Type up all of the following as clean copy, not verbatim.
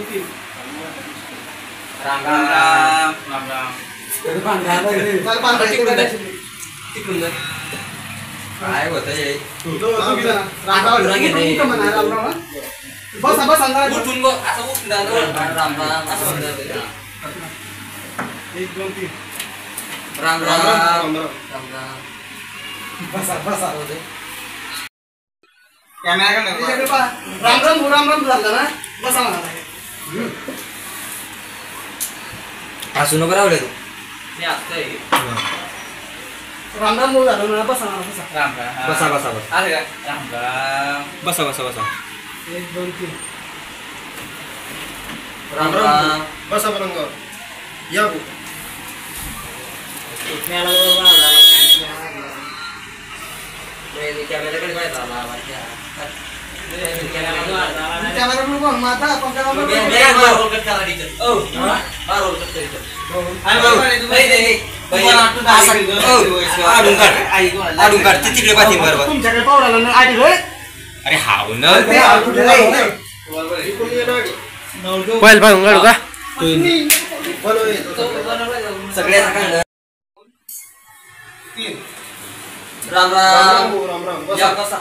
3 राम राम राम राम राम तरी पांढरा रे चल पांढरा तिकडून काय होतं हे राम बस बस अंदर उठून गो असं उठून राम राम असं म्हणतात 1 2 3 राम राम राम राम बसा बसा होते कॅमेरा का राम राम झाला ना बसा म्हणा हसू नको रावले तू मी असतोय राम राम झालं ना बसा बसा राम राम बसा बसा बसा अरे राम राम बसा बसा बसा 1 2 3 राम राम बसा बरंग या गो कॅमेराकडे पाहिजे कॅमेरा बघ माता पंखा तिकडे पाठी बरोबर तुमच्याकडे पावला आधी अरे हाव न पहिल पाहून काढू का सगळ्या राम राम राम राम या कसा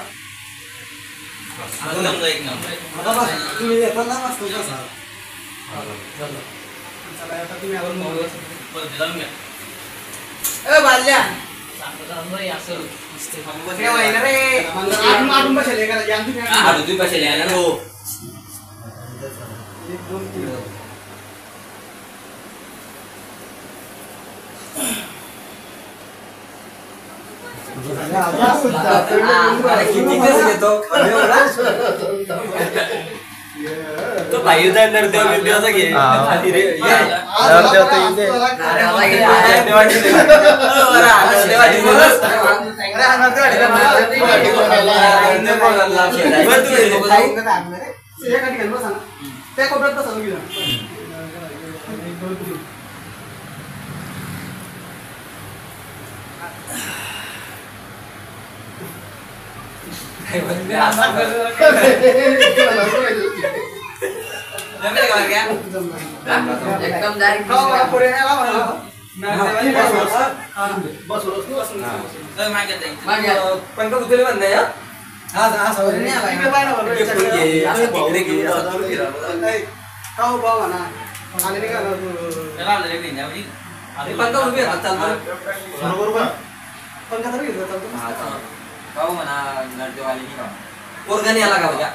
तुम्ही येता ना मस्त बसा चला आता तुम्ही आवर ए बाल्या आडून बसले का आडून बसले ना हो 1 2 3 किती दिवस घेतो तो भाई नरदेवाचा घे त्या कोपऱ्यात बसा तुम्ही एकदम डायरेक्ट पंख उचलले पण नाही पाहू म्हणा नरदेवाली पोरगाने आला का बघा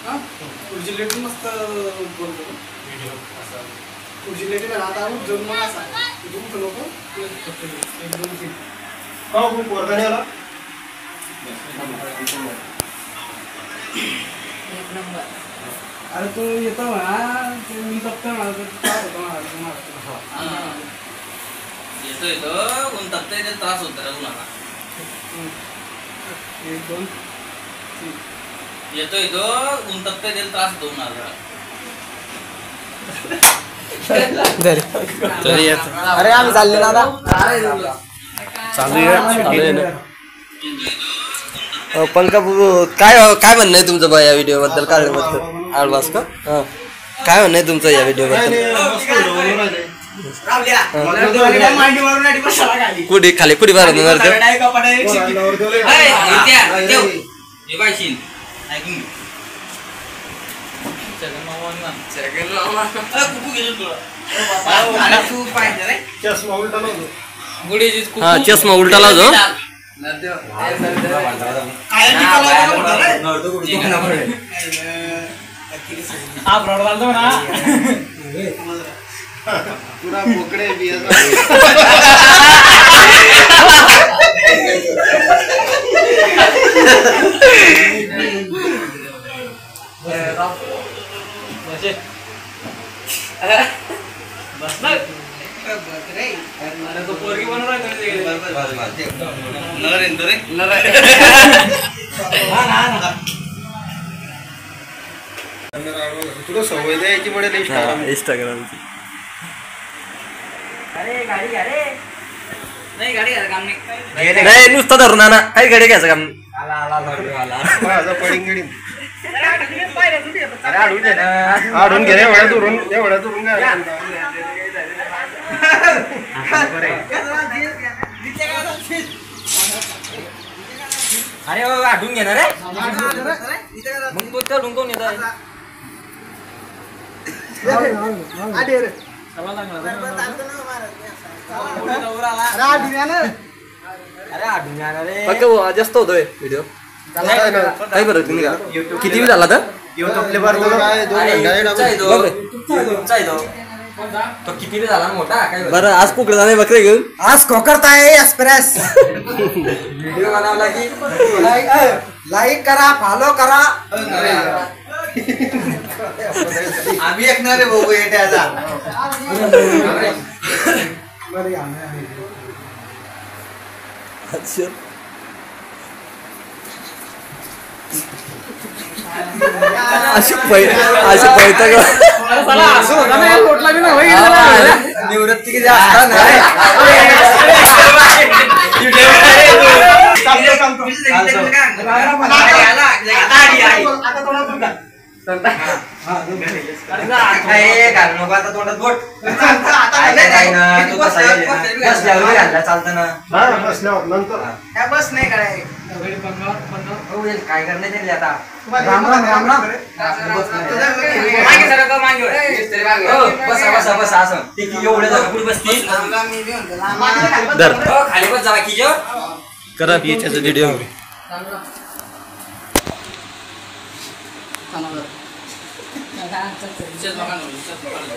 जिल्ह्यातून मस्त बोलतो जिल्ह्यातील आता जन्म असा तुमचं लोक 1 2 3 अरे तू येतो म्हणा मी फक्त येतो ऊन तपतय ते त्रास होत उन्हाला 1 2 येतो ऊन तपतय ते त्रास होतो उन्हाला अरे आम्ही चालले ना आता चालू पंकज काय काय म्हणणं आहे तुमचं या व्हिडिओ बद्दल काढल्याबद्दल आडवास का काय म्हणणं आहे तुमचं या व्हिडिओ बद्दल कुठे खाली कुठे बाहेर चष्मा उलटा लावतो पूरा बोकडे तुला सवय द्यायची पडेल इंस्टाग्रामची. नाही नुसतं धरून आणा, काही गाडी घ्यायचं काम. माझा पडिंग गडी आडून घे रे, एवढ्या दुरून अरे आठवून घेणार रे मग तू चढून कोण येत जास्त होतोय व्हिडिओ काय बरं तुम्ही का किती झाला तर तो किती झाला मोठा काय बरं आज कुकडे जाणे बकरे घेऊन आज कोकरताय एक्सप्रेस व्हिडिओ बनवला की लाईक करा फॉलो करा. आम्ही ऐकणार आहे भाऊ येत्याचा अच्छा अशी पैता निवृत्ती किती असतात तोंडात बोट चालतं ना बस नाही काय काय करणे त्यांनी आता राम राम राम राम. बसा बसा बसा असं ते की एवढे जागा पुढे बसतील खाली बस जावा की करा याच्याचा व्हिडिओ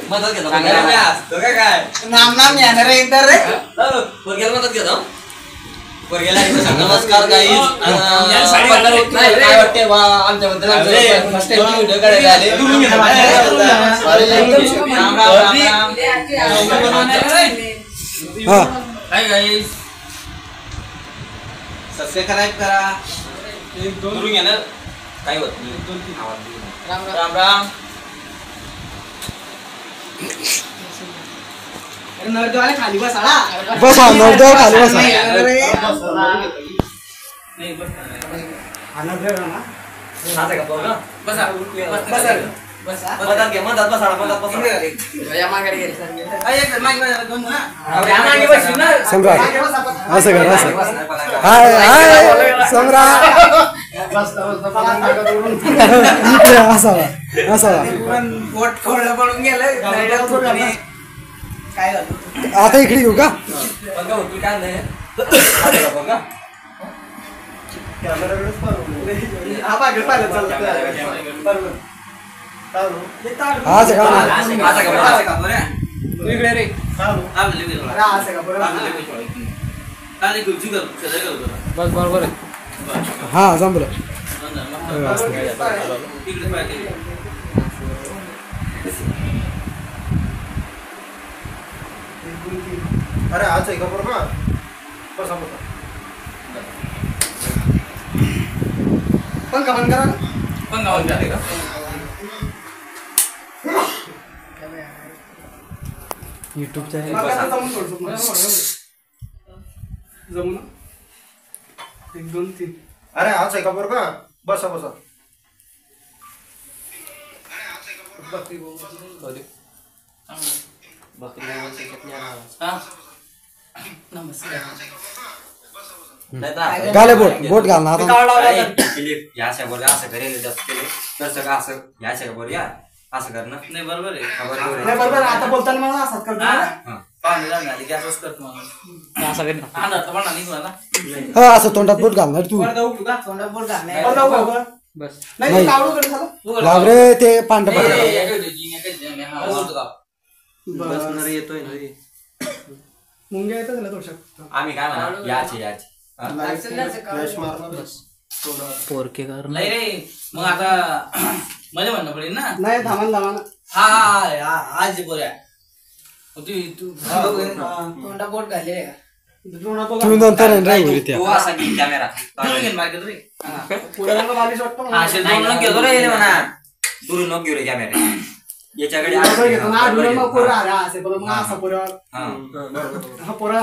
मदत घेतो काय नाम येणार आहे तर रे पोरग्याला मदत घेतो पोरग्याला नमस्कार गाईज काय वाटते आमच्याबद्दल फर्स्ट टाइम व्हिडिओ काढायला आले काय गाईज सबस्क्राइब करा दुरून घेणार काय होत राम राम नरदेवाला खाली बसाळा बसा नवदेव खाली बसा सम्राट असं कर असं हाय हाय सम्राट इकडे असावा असावा पोट कोरडं पडून गेलं काय झालं आता इकडे येऊ का आज बस बरोबर आहे हा जमलं अरे आज आहे का बरोबर बसा बसा पंखा बंद करा पंखा बंद करा यूट्यूब चॅनल जमून 1 2 3 अरे आज आहे का बरोबर बसा बसा गाले बोट घाल ना असं करेल असं याच्या बरोबर या असं करणं नाही बरोबर आहे नाही बरोबर आता बोलताना मला असंच करतो पाणी झाली गॅसच करतो मला असं करेल आधार म्हणा निघला ना हा असं तोंडात बोट घालणार तू तोंडात बोट घालणे बस नाही कावडू कडे झालं लावरे ते पांढर येतोय मुंग्या येतात ना थोडशा आम्ही काय म्हणा याचे पोरके कर नाही रे मग आता मध्ये म्हणणं पडेल ना नाही धामान हा आज बोल्या तोंडा बोट घाले तुम्ही नंतर ड्रायव्हर त्या कॅमेरा पुढे बालिश वाटतो घेतो रे म्हणा दुरून नको घेऊ रे कॅमेरा याच्याकडे घेतो ना डोळे मग पोरं आला असे बरं मग असा पोरं हा पोरं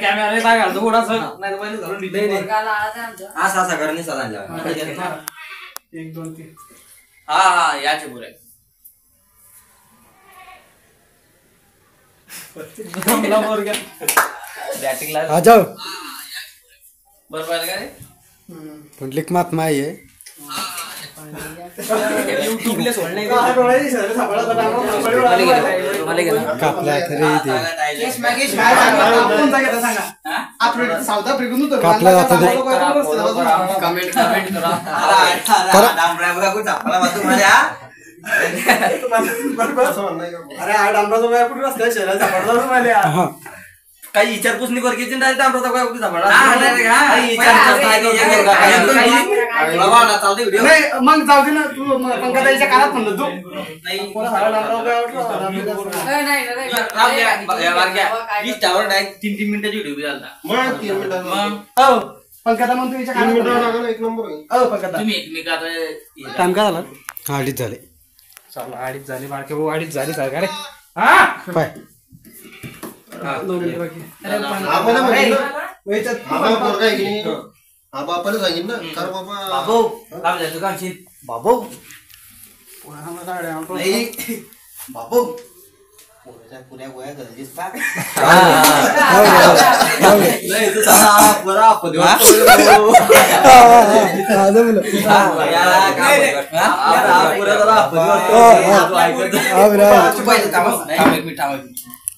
कॅमेरा घालतो थोडासा नाही तर पहिले घालून दिले असा घर नाही सदा 1 2 3 हा याचे पुरे बॅटिंग ला आ जाओ बरोबर का रे पुंडलिक महात्मा आहे युट्यूबला सोडणे कापल्या तरी ते सावधा फ्रिकून कापल्या जातं ते. कमेंट करा अरे हा डांबराचा वया कुठे रस्त्या शहरात सापडला मला हा काही विचारपूस नाही करते डायरेक्ट आमचा काय कुठे नाही मग जाऊ दे ना तू पंकजाच्या कानात म्हणलं तू कोणा सारा डांबराचा वया डायरेक्ट 3 मिनिटाची व्हिडिओ झाला मग पंकजा म्हणतो हिच्या कानात 1 नंबर पंकजा तुम्ही एकमेकात टाइम काय झाला 2:30 झाले चला 2:30 झाले बाळके भाऊ 2:30 झाली सारखा रे पाय 2 मिनिट बाकी बापाला सांगितलं ना कर बाबा बाबू काम जायचं कामशील बाबू बाबू पुऱ्या गोया गरजेच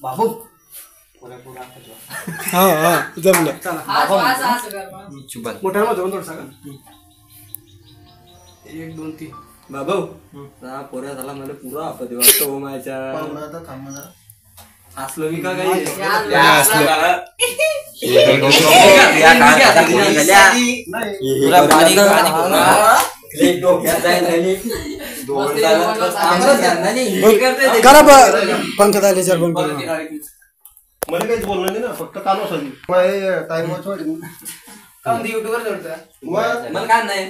बाबू जमलं मोठ्या मध्ये थोडसा 1 2 3 बाबू पोऱ्या झाला मला पुरा आपत्ती वाटतो माझ्या असलो मी का काही करा पंकज आले चार पण मला काहीच बोललं नाही ना फक्त कानो सांगितलं टाइम युट्यूबवर जोडतो मला काय नाही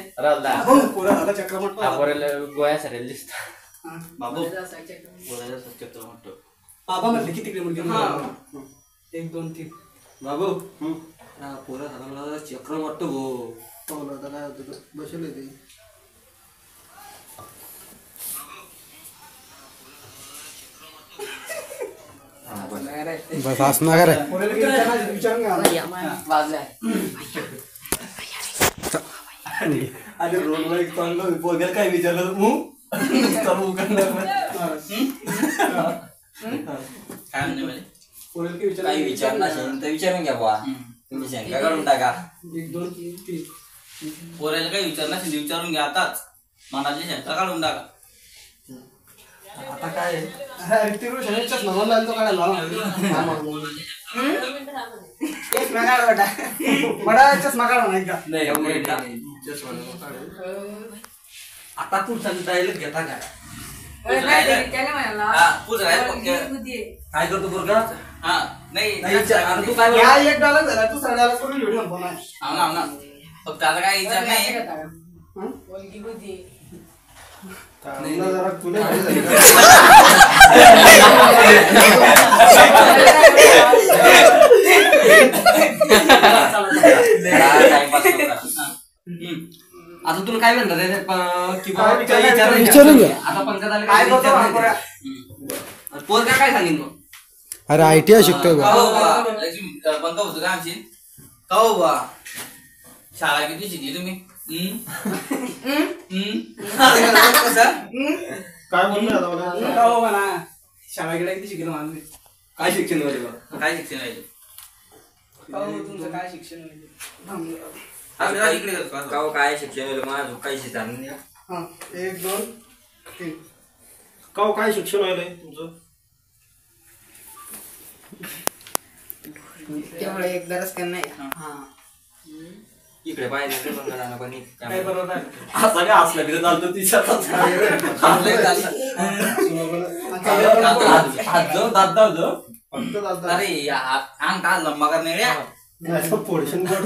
पुरा झाला चक्र म्हटलं गोया सरेल दिसत बाबू बाबा म्हणले किती किलोमीटर 1 2 3 बाबू पोरा झाला मला चक्र वाटतो भो काय होतं बसले ते बस असं नका रे विचारून घ्या अरे रोड चाललो पोरग्याला काय विचारलं काही विचार नसेल तर विचारून घ्या बुवा तुम्ही शंका काढून टाका 1 2 3 पोरायला काही विचार नसेल विचारून घ्या आताच मनाची शंका काढून टाका आता काय ऋतिक रोशन चष्मा म्हणला तो काढायला चष्मा काढ बेटा बडा चष्मा काढ म्हणा एकदा नाही आता पुढचा डायलॉग घेता काय काय करतो पोरगा नाही तू काय या $1 झाला तू $1.5 करून व्हिडिओ बनव फक्त आता काय विचार नाही जरा तुला आता तुला काय म्हणतात विचारून घ्या आता पंकजाला काय करतो पोरगा काय सांगेन मग अरे ITI शिकतोय बा पंका होतो का आमची का हो बा शाळा किती शिकली तुम्ही काय बोलणार आता मला हो म्हणा शाळा गेला किती शिकलं मानवी काय शिक्षण वगैरे काय शिक्षण आहे तुमचं काय शिक्षण इकडे काय शिक्षण माझं काही शिक्षण नाही 1 2 3 काय शिक्षण व्हायलंय तुमचं तेवढं एकदाच काय नाही इकडे पाहिजे ते पंकजाला पण काय बरोबर आहे असं काय असलं बिलं चालतं तिच्यात हात जाऊ दात जाऊ जाऊ फक्त दादा अरे अंग का लंबा करणे रे पोर्शन बोर्ड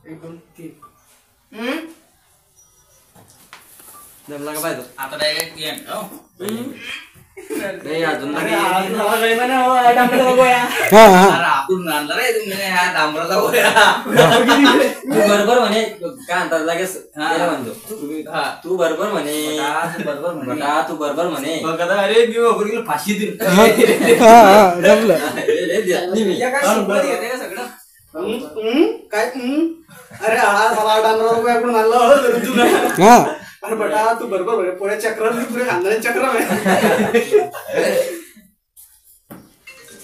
1 2 3 जमला का पाहिजे आता डायरेक्ट गेम नाही अजून अरे नाही आज मला काही म्हणा डांबराचा गोळ्या हा हा अरे आपण आणलं रे तुम्ही ह्या डांबराचा गोळ्या तू बरोबर म्हणे काय म्हणतात लगेच त्याला म्हणतो तू बरोबर म्हणे बरोबर म्हणे बटा तू बरोबर म्हणे बघ आता अरे मी वगैरे फाशी दिली हा जमलं काय अरे हा मला डांबराचा गोळ्या कोण आणला तुला हा अरे बेटा तू बरोबर म्हणे पुढे चक्र पुढे खानदानी चक्र आहे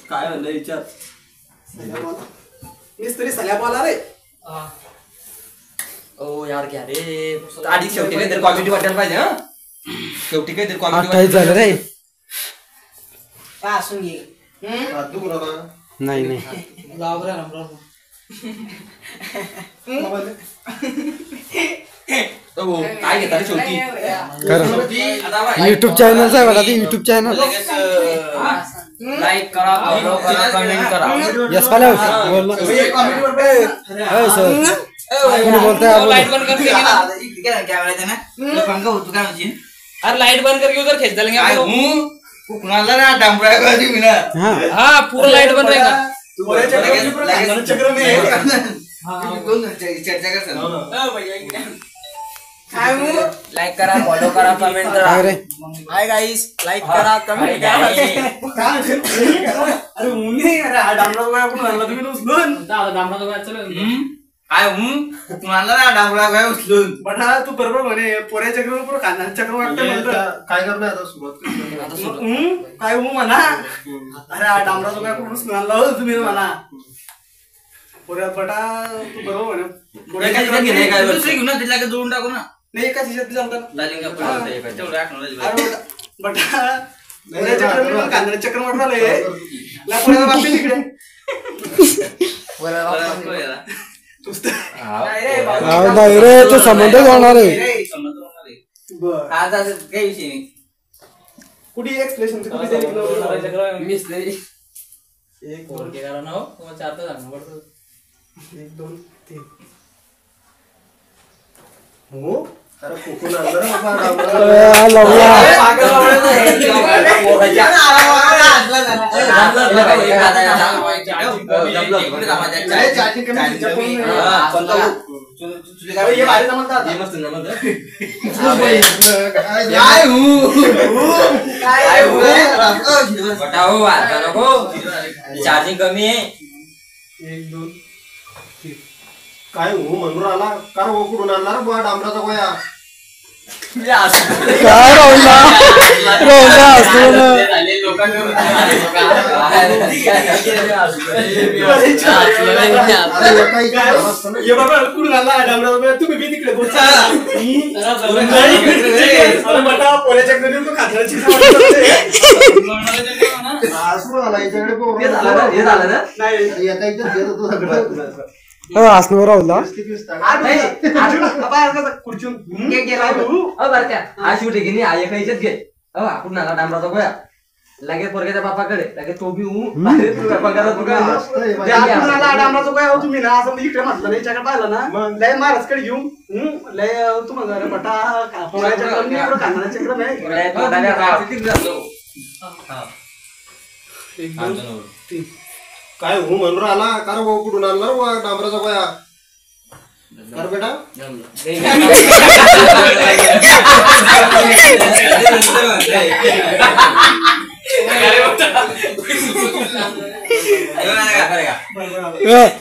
काय म्हणलं विचार मीच तरी सल्या बोला रे ओ यार घ्या रे आधी शेवटी काहीतरी कॉमेडी वाटायला पाहिजे हा शेवटी काहीतरी कॉमेडी 28 झालं रे असून घे तू बरोबर नाही नाही काय घेतात शेवटी खरं आता बघ. युट्यूब चॅनल आहे बघा ते युट्यूब चॅनल लगेच लाईक करा फॉलो करा कमेंट करा यस पाला बोल ना सर कोणी बोलताय लाईट बंद करके कॅमेरा ना पंखा होतो काय म्हणजे अरे लाईट बंद करके उधर खींच डालेंगे काय हम लोग। कुणाला ना डांबरा कधी विना हा हाँ पूरा लाइट बंद रहेगा चक्र में चर्चा कर लाइक करा फॉलो करा कमेंट करा काय रे हाय गाइस लाइक करा कमेंट करा अरे मुनी अरे हा डांबराचा गोळ्या कोण आणला तुम्ही उचलून काय कुणाला ना डांबरा काय उचलून बटा तू बरोबर म्हणे पोऱ्या चक्र पुढे खानदानी चक्र वाटतं म्हणतो काय करणार आता सुरुवात काय म्हणा अरे हा डांबराचा गोळ्या कोण उचलून आणला हो तुम्ही म्हणा पोऱ्या बटा तू बरोबर म्हणे पोऱ्या एका चक्रात ठिकाणी नाही काय दुसरी घेऊन ना तिला का जोडून टाकू ना नाही एका शिशात चालतात लालिंग तेवढं acknowledge अरे बटा पोऱ्या चक्र मी खानदानी चक्र वाटत आलंय पोऱ्याला बापी तिकडे करा. नाही रे तो संबंधच होणार आहे आज असं काही विषय नाही कुठे एक्सप्लेशन कुठे मिस्त्री एक बोल के करा ना हो तुम्हें चार तो जाना पड़ता 1 2 3 हो अरे कोकण आणलं रे बाबा डांबरा लवला ये भारी जमतात मस्त जमत बटाओ आता नको चार्जिंग कमी आहे 1 2 3 काय हो म्हणून आला कार हो कुठून आणणार बुवा डांबराचा गोया काय रोला असतो ना ये बाबा कुठून आला डांबराचा गोळा तुम्ही बी तिकडे बोलता बटा पोऱ्याच्या घरी तो खात्राची असं आला याच्याकडे हे झालं ना नाही येता इथं देत होतो सगळं हसणं राहुला खुर्चून हा शूट आहे की नाही हा एका ह्याच्यात घे आपण नाला डांबराचा गोया लगेच पोरग्याच्या बापाकडे लगेच तो बी डांबराचा गोळा हो तुम्ही ना असं मी इकडे म्हटलं नाही याच्याकडे पाहिलं ना लय महाराजकडे घेऊन लय तू म्हणा बटा पोऱ्याच्या घरी खानाच्या चक्र नाही 1 2 3 काय हो म्हणून आला कार हो कुठून आणणार बुवा डांबराचा गोया कर बेटा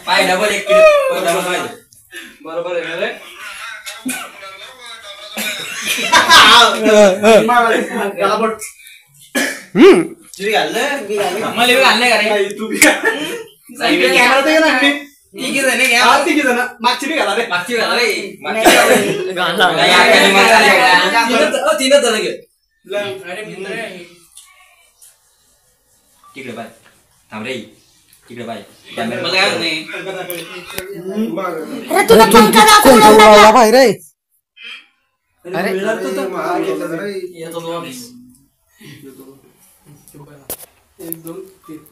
पाय डबल एक बरोबर आहे रे मागची बी घाला रे तिनं झालं घे तिकडे बाय थांब रे इकडे बाई मला काय होत नाही अरे तुला पंखा दाखवून कोणता उडाला बाहेर रे अरे येतो तो ऑफिस 1 2 3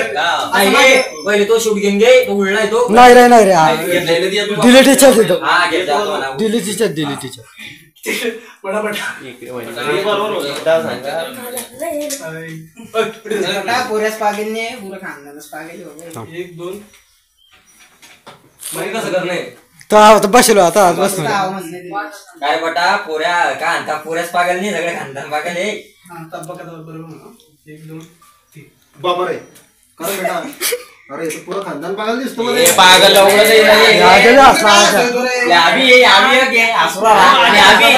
पहिले तो शूट घेऊन घे तो उडलाय तो नाही रे दिले टीचर तिथं हा घेतला तो म्हणा. दिली टीचर पुऱ्याच पागेलने पुरं खानदानच पागेल 1 2 मग कसं करणे तर बसलो आता बसलो काय बटा पोऱ्या काय आणता पोऱ्याच पागल नाही सगळे खानदान पागल आहे. बरोबर 1 2 3 बाबा रे कर बेटा अरे इथं पुरं खानदान पागल दिसतो मला. ए पागल एवढं नाही रे. राजाला असला राजा. याबी घे असुरा याबी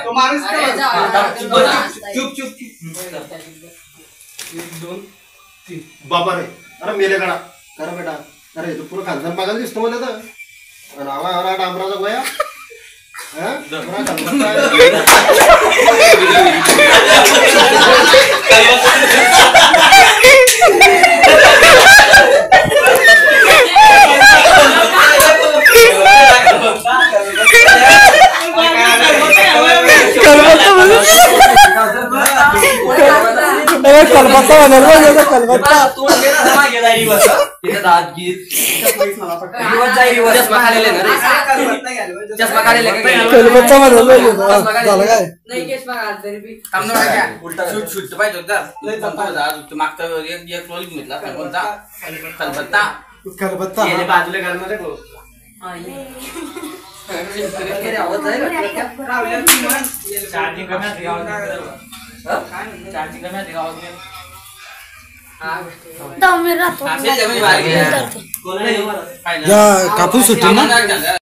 तो माणूस काय चुप चुप 1 2 3 बाबा रे अरे मेले कडा कर बेटा अरे इथं पुरं खानदान पागल दिसतो मला तर आणि आवा डांबराचा गोया हा? पुरा खानदान पागल. कलबत्ता बनवला कलबत्ता कलबत्ता बनवला झालं काय शूट पाहिजे होता मागचा एक रोल घेतला खलबत्ता कलबत्ता बाजूला घालणार चार्जिंग कमी आहे चार्जिंग कमी आहे गावात दम में राहतो असेल जमीन बाहेर गेला. या कापूस सुट्टी ना कामाला